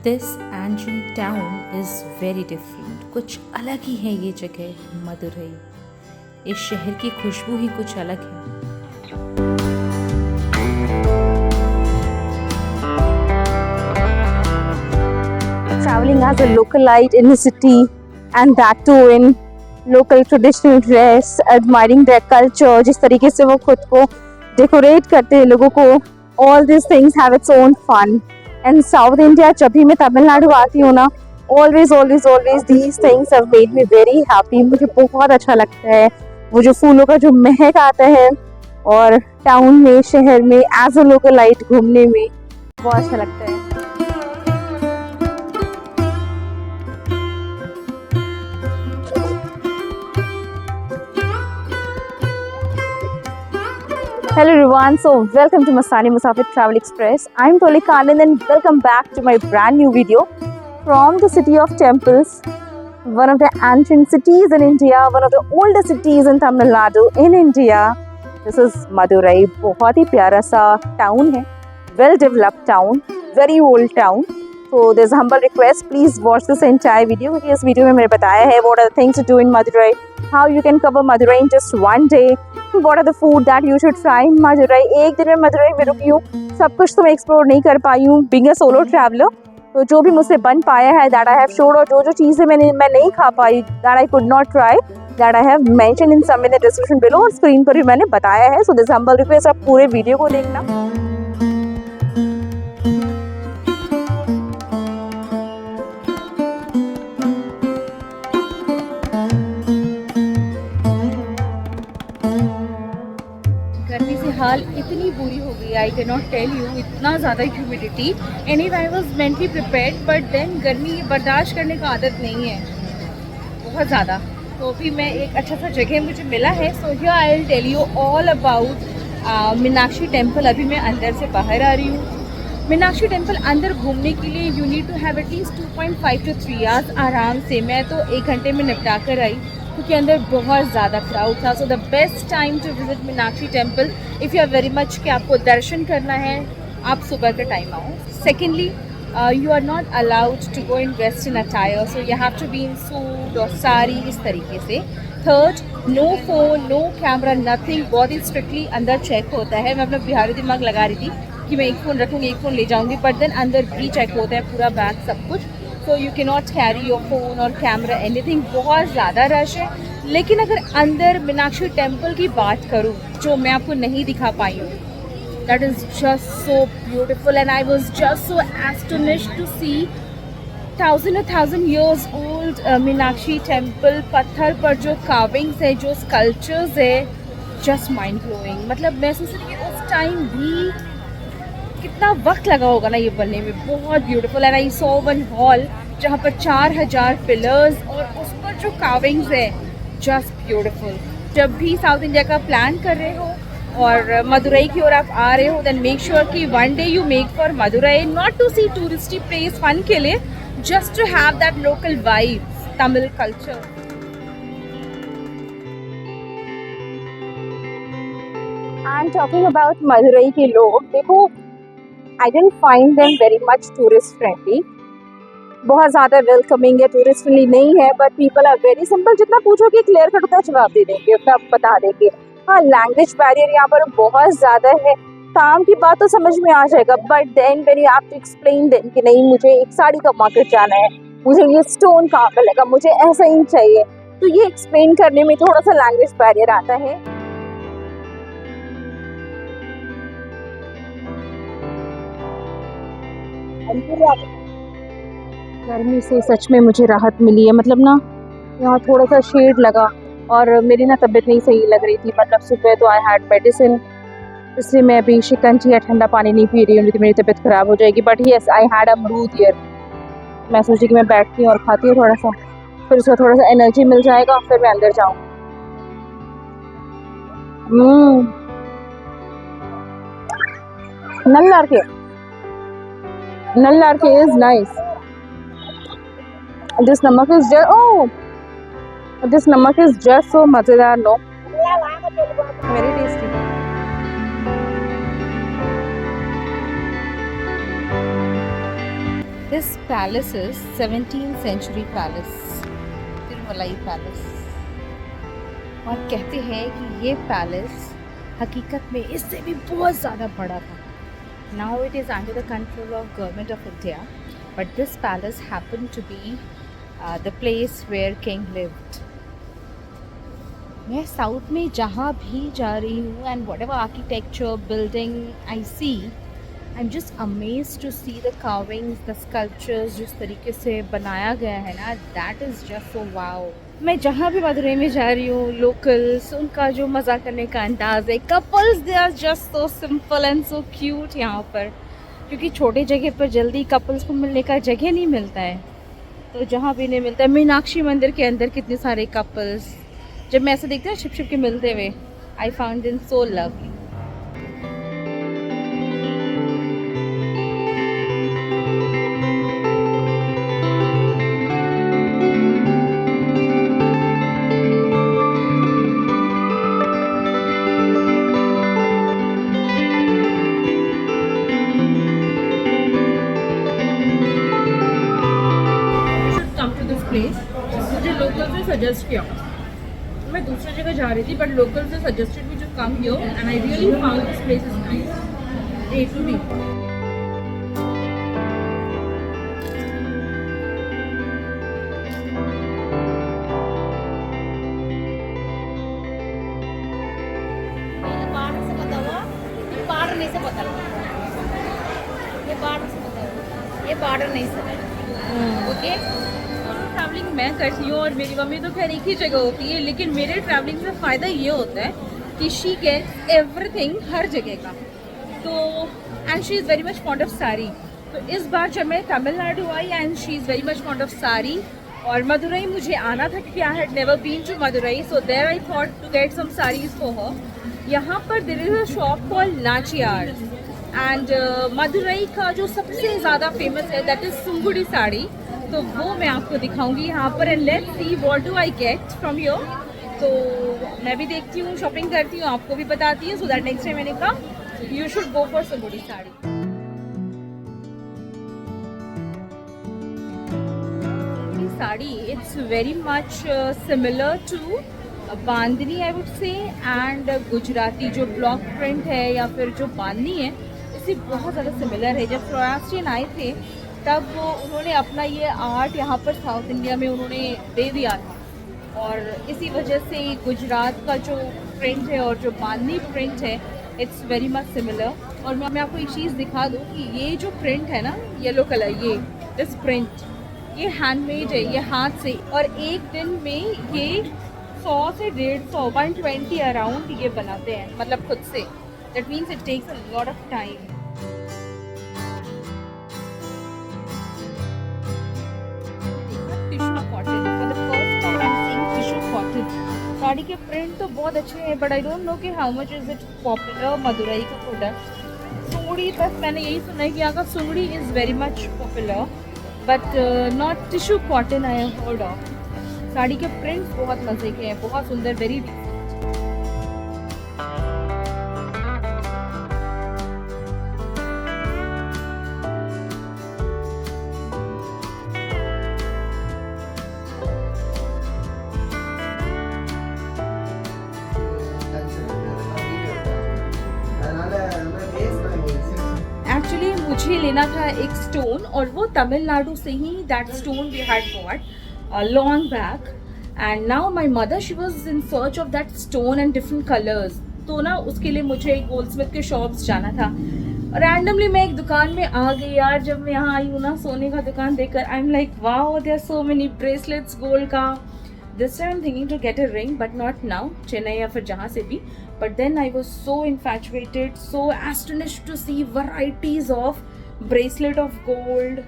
This ancient town is very different. कुछ अलग ही है ये जगह मदुरई। इस शहर की खुशबू ही कुछ अलग है। Traveling as a localite in the city, and that too in local traditional dress, admiring their culture, जिस तरीके से वो खुद को डेकोरेट करते हैं लोगों को, all these things have its own fun. And South India, जब भी मैं तमिलनाडु आती हूँ ना, always these things have made me very happy. मुझे बहुत अच्छा लगता है वो जो फूलों का जो महक आता है, और टाउन में, शहर में एज अ लोकलाइट घूमने में बहुत अच्छा लगता है। Hello everyone, so welcome to Masani Musafir Travel Express. I'm Tolika Anand and welcome back to my brand new video from the city of temples, one of the ancient cities in India, one of the oldest cities in Tamil Nadu in India. This is Madurai. बहुत ही प्यारा सा town है, well developed town, very old town. So there's a humble request, please watch this entire video. क्योंकि इस video में मैंने बताया है what are the things to do in Madurai, how you can cover Madurai in just one day, what are the food that you should try in Madurai. एक दिन में मदुरई में रुकी हूँ, सब कुछ तो मैं एक्सप्लोर नहीं कर पाई हूँ being a solo traveler. तो जो भी मुझसे बन पाया है that I have showed, और जो चीज़ें मैं नहीं खा पाई that I could not try, that I have mentioned in some in the description below, और स्क्रीन पर भी मैंने बताया है. So this humble request, आप पूरे वीडियो को देखना. गर्मी से हाल इतनी बुरी हो गई, I can not tell you, इतना ज़्यादा humidity. Anyway I was mentally prepared, but then गर्मी बर्दाश्त करने का आदत नहीं है बहुत ज़्यादा. तो अभी मैं एक अच्छा सा जगह मुझे मिला है. So here I will tell you all about Meenakshi temple. अभी मैं अंदर से बाहर आ रही हूँ. मीनाक्षी टेम्पल अंदर घूमने के लिए यू नीड टू हैव एटलीस्ट 2.5 to 3 hours आराम से. मैं तो 1 घंटे में निपटा कर आई क्योंकि अंदर बहुत ज़्यादा क्राउड था. So the best time to visit Meenakshi temple if you are very much कि आपको दर्शन करना है, आप सुबह का टाइम आओ. Secondly, you are not allowed to go in western attire, so you have to be in suit और साड़ी इस तरीके से. Third, no phone, no camera, nothing. बहुत ही स्ट्रिक्टली अंदर चेक होता है. मैं अपना बिहारी दिमाग लगा रही थी कि मैं एक फ़ोन रखूँगी, एक फ़ोन ले जाऊँगी, बट देन अंदर भी चेक होता है पूरा बैग सब कुछ. So you can not carry your phone और कैमरा एनीथिंग. बहुत ज़्यादा रश है. लेकिन अगर अंदर मीनाक्षी टेम्पल की बात करूँ जो मैं आपको नहीं दिखा पाई हूँ, that is just so beautiful and I was just so astonished to see 1000 years old Meenakshi temple. पत्थर पर जो कार्विंग्स है, जो स्कल्पचर्स है, जस्ट माइंड ब्लोइंग. मतलब मैं सोच रही कि उस टाइम भी कितना वक्त लगा होगा ना ये बनने में. बहुत beautiful. And I saw one hall जहाँ पर 4000 पिलर्स और उस पर जो कार्विंग्स है, जस्ट ब्यूटीफुल. जब भी साउथ इंडिया का प्लान कर रहे हो और मदुरई की ओर आप आ रहे हो, देन मेक श्योर कि one day you make for Madurai, not to see touristy place fun के लिए, just to have that local vibes, Tamil culture. I'm talking about Madurai के लोग. देखो, I didn't find them very much tourist friendly. बहुत ज़्यादा welcoming या tourist friendly नहीं है, but people are very simple. जितना पूछोगे क्लियर कट उतना जवाब दे देंगे, उतना बता देंगे. हाँ, लैंग्वेज बैरियर यहाँ पर बहुत ज़्यादा है. काम की बात तो समझ में आ जाएगा, but then when you have to explain them कि नहीं, मुझे एक साड़ी का मार्केट जाना है, मुझे ये स्टोन कहाँ पे लगा, मुझे ऐसा ही चाहिए, तो ये एक्सप्लेन करने में थोड़ा सा लैंग्वेज बैरियर आता है. गर्मी से सच में मुझे राहत मिली है. मतलब ना, यहाँ थोड़ा सा शेड लगा, और मेरी ना तबीयत नहीं सही लग रही थी. मतलब सुबह तो आई हैड मेडिसिन, इसलिए मैं अभी शिकंजी या ठंडा पानी नहीं पी रही हूँ, नहीं तो मेरी तबीयत ख़राब हो जाएगी. बट येस, आई हैड अमरूद हियर. मैं सोची कि मैं बैठती हूँ और खाती हूँ थोड़ा सा, फिर उसका थोड़ा सा एनर्जी मिल जाएगा, फिर मैं अंदर जाऊँ. नल्लार के is nice. This namak is just so मज़ेदार. No, very tasty. This This palace is 17th century palace, Tirumalai palace. और कहते हैं कि ये पैलेस हकीकत में इससे भी बहुत ज़्यादा बड़ा था। Now it is under the control of government of India, but this palace happened to be the place where king lived. मैं साउथ में जहाँ भी जा रही हूँ and whatever architecture building I see, I am just amazed to see the carvings, the sculptures जिस तरीके से बनाया गया है ना, that is just so wow. मैं जहाँ भी मदुरई में जा रही हूँ, लोकल्स उनका जो मज़ा करने का अंदाज़ है, couples they are just so simple and so cute यहाँ पर, क्योंकि छोटे जगह पर जल्दी कपल्स को मिलने का जगह नहीं मिलता है। तो जहाँ भी नहीं मिलता है, मीनाक्षी मंदिर के अंदर कितने सारे कपल्स जब मैं ऐसे देखती हूँ छिप छिप के मिलते हुए, I found them so lovely. मुझे लोकल से सजेस्ट किया, मैं दूसरी जगह जा रही थी बट लोकल से suggested me to come here and I really found this place is nice. A to be okay. Travelling मैं करती हूँ और मेरी मम्मी तो खैर एक ही जगह होती है, लेकिन मेरे ट्रैवलिंग से फ़ायदा ये होता है कि शी गेट्स एवरीथिंग हर जगह का। तो and she is very much fond of sari. तो इस बार जब मैं तमिलनाडु आई and she is very much fond of sari, और मदुरई मुझे आना था क्योंकि I had never been to Madurai, so there I thought to get some saris for her. यहाँ पर there is a shop called Nachiyar and Madurai का जो सबसे ज़्यादा फेमस है दैट इज़ सुंगुड़ी साड़ी। तो वो मैं आपको दिखाऊंगी यहाँ पर and let's see what do I get from your. तो मैं भी देखती हूँ, शॉपिंग करती हूँ, आपको भी बताती हूँ, सो दैट नेक्स्ट टाइम मैंने कहा you should go for Sungudi sari. Sari it's very much similar to Bandhani I would say and Gujarati जो ब्लॉक प्रिंट है या फिर जो बांधनी है, इससे बहुत ज़्यादा सिमिलर है। जब फ्लोरास्टियन आए थे तब उन्होंने अपना ये आर्ट यहाँ पर साउथ इंडिया में उन्होंने दे दिया था, और इसी वजह से गुजरात का जो प्रिंट है और जो बांधनी प्रिंट है इट्स वेरी मच सिमिलर। और मैं आपको एक चीज़ दिखा दूँ कि ये जो प्रिंट है ना, येलो कलर, ये दिस प्रिंट ये हैंडमेड है, ये हाथ से, और एक दिन में ये 100 से 150 120 अराउंड ये बनाते हैं, मतलब खुद से। That means it takes a lot of time. Sari के प्रिंट तो बहुत अच्छे हैं बट आई डोंट नो कि how much is it popular Madurai का प्रोडक्ट। सुंगड़ी, बस मैंने यही सुना है कि यहाँ का Sungudi is very much popular but not tissue cotton I have heard of. Sari के प्रिंट्स बहुत मज़े के हैं, बहुत सुंदर, वेरी एक्चुअली मुझे लेना था एक स्टोन, और वो तमिलनाडु से ही that stone we had bought long back, and now my mother she was in search of that stone and different colours. तो ना उसके लिए मुझे गोल्डस्मिथ के शॉप्स जाना था, रैंडमली मैं एक दुकान में आ गई यार। जब मैं यहाँ आई हूँ ना, सोने का दुकान देखकर I am like wow, there are so many bracelets gold का। This time I am thinking to get a ring but not now, Chennai या फिर जहाँ से भी। But then I was so infatuated, so astonished to see varieties of bracelet of gold,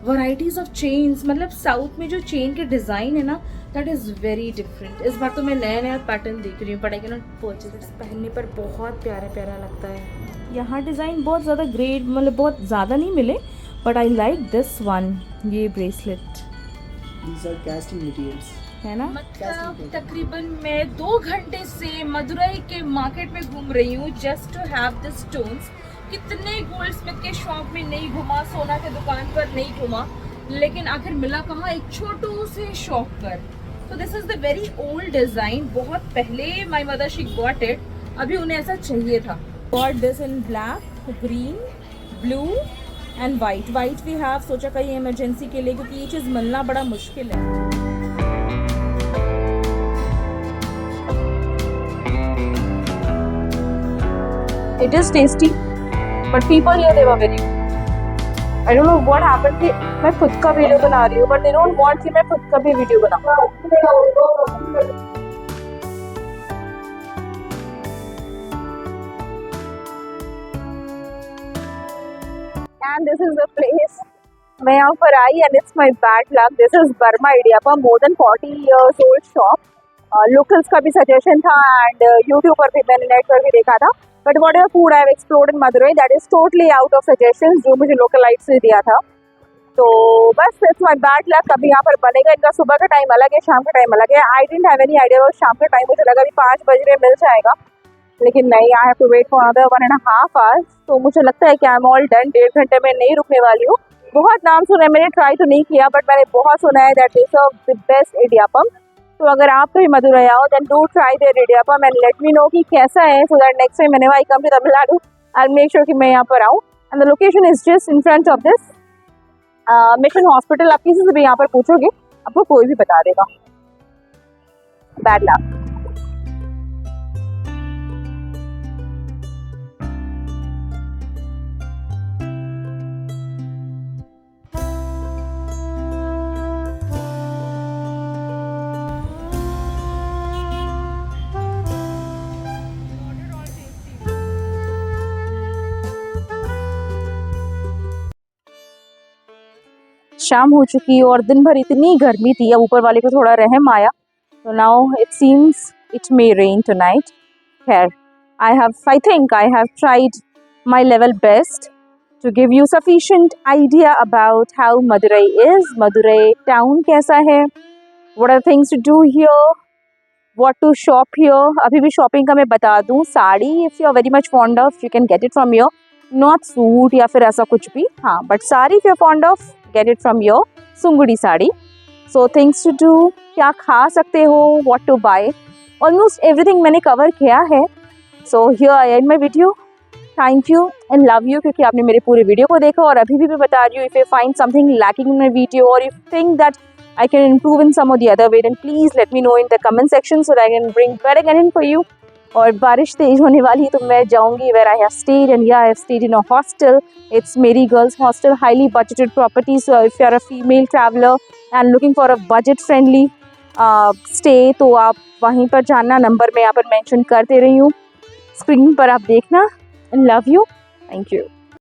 varieties of chains। मतलब south में जो chain के design है ना, that is very different। इस बार तो मैं नया नया पैटर्न देख रही हूँ, but I cannot purchase it। पहनने पर बहुत प्यारा प्यारा लगता है। यहाँ डिज़ाइन बहुत ज़्यादा ग्रेट, मतलब बहुत ज़्यादा नहीं मिले, but I like this one, ये bracelet. These are casting materials। है ना। मतलब तकरीबन मैं 2 घंटे से मदुरई के मार्केट में घूम रही हूँ just to have this stones. कितने गोल्ड स्मिथ के शॉप में नहीं घूमा, सोना के दुकान पर नहीं घूमा, लेकिन आखिर मिला कहाँ, एक छोटू से शॉप पर। तो this is the very old design, बहुत पहले my mother she got it, अभी उन्हें ऐसा चाहिए था। Got this in black, green, blue and white. White we have सोचा कहीं इमरजेंसी के लिए, क्योंकि ये चीज़ मिलना बड़ा मुश्किल है। It is tasty, but people here they were very. I don't know what happened कि मैं खुद का वीडियो बना रही हूँ, but they don't want कि मैं खुद का भी वीडियो बनाऊँ. And this is the place. मैं यहाँ पर आई and it's my bad luck. This is Burma Idiyappam, more than 40 years old shop. Locals का भी suggestion था and YouTube पर भी मैंने नेट पर भी देखा था. But whatever food I have explored in Madurai, that is totally out of suggestions जो मुझे localites ने दिया था. तो बस it's my bad luck. अभी यहाँ पर बनेगा, इनका सुबह का टाइम अलग है, शाम का टाइम अलग है. I didn't have any idea about शाम का टाइम, मुझे लगा अभी 5 बज रहे मिल जाएगा, लेकिन नहीं, I have to wait for another 1.5 hours. तो मुझे लगता है कि I'm all done, 1.5 घंटे में नहीं रुकने वाली हूँ. बहुत नाम सुना है, मैंने ट्राई तो नहीं किया, बट मैंने बहुत सुना है that is the best idiyappam. तो अगर आप कहीं मदुरै आओ then do try their idiyappam and let me know कि कैसा है, so that next time whenever I come to Tamil Nadu I will make sure कि मैं यहाँ पर आऊँ. And the location is just in front of this mission hospital. आप किसी से भी यहाँ पर पूछोगे आपको कोई भी बता देगा. Bad luck. शाम हो चुकी और दिन भर इतनी गर्मी थी, अब ऊपर वाले को थोड़ा रहम आया. तो now it seems it may rain tonight. खैर, I think I have tried my level best to give you sufficient idea about how Madurai is. Madurai town कैसा है, what are things to do here, what to shop here. अभी भी shopping का मैं बता दूँ, sari if you are very much fond of you can get it from here, not suit या फिर ऐसा कुछ भी, हाँ, but sari if you are fond of get it from your Sungudi sari. So things to do, क्या खा सकते हो, what to buy, almost everything मैंने कवर किया है. So here I end my video. Thank you and love you क्योंकि आपने मेरे पूरे वीडियो को देखा. और अभी भी बता रही हूँ, if you find something lacking in my video or if you think that I can improve in some or the other way, then please let me know in the comment section so that I can bring better content for you. और बारिश तेज होने वाली है तो मैं जाऊंगी where I have stayed, and yeah, I have stayed in a hostel. It's Mary Girls Hostel, highly budgeted property. So if you are a female traveler and looking for a budget friendly stay, तो आप वहीं पर जाना. Number मैं यहाँ पर mention करते रही हूँ, स्क्रीन पर आप देखना. And love you. Thank you.